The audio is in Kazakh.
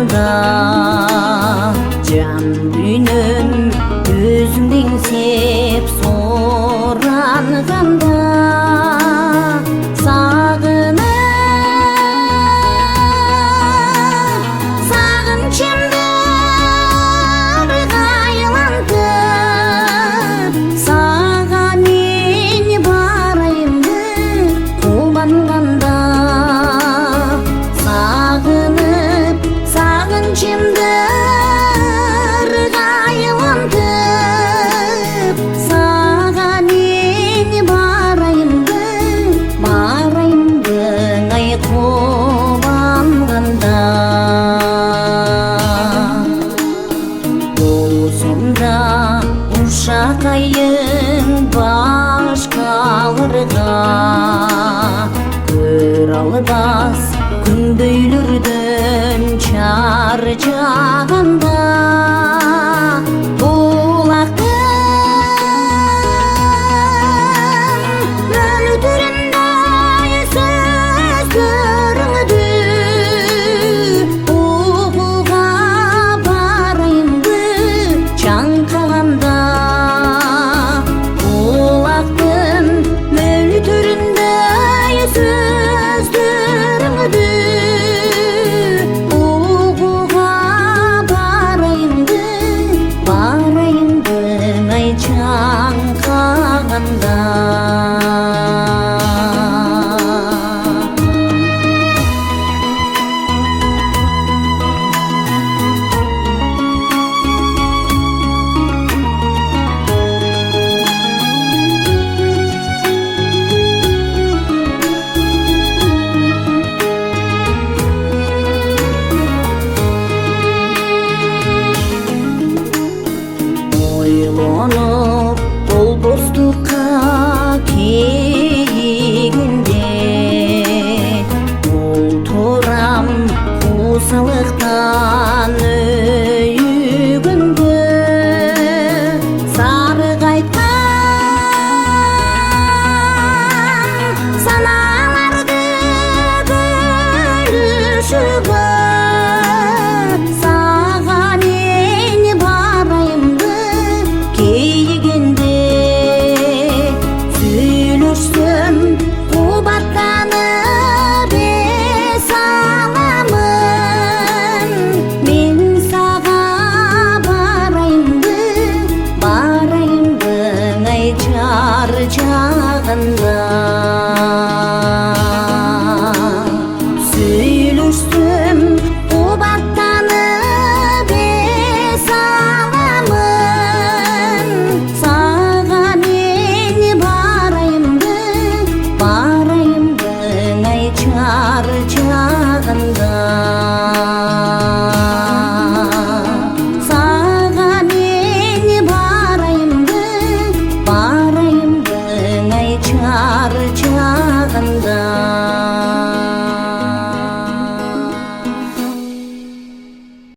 қалғанда, жан күйнен өзің деңсеп соранғанда, сағынышымды ырғайлантып, саған мен барайымды қуанғанда, сағынышымды ырғайлантып, саған мен барайымды ай қуанғанда. Сонда ушақайың башқаларға, көр албас күндейлерден чарчағанда, бұлақтың мөлдіріндей сөздеріңді оқуға барайымды жаңқағанда, бұлақтың мөлдіріндей сөздеріңді оқуға барайымды ай жаңқағанда. Ойланып бұл достыққа келгенде, ол турам қосалықта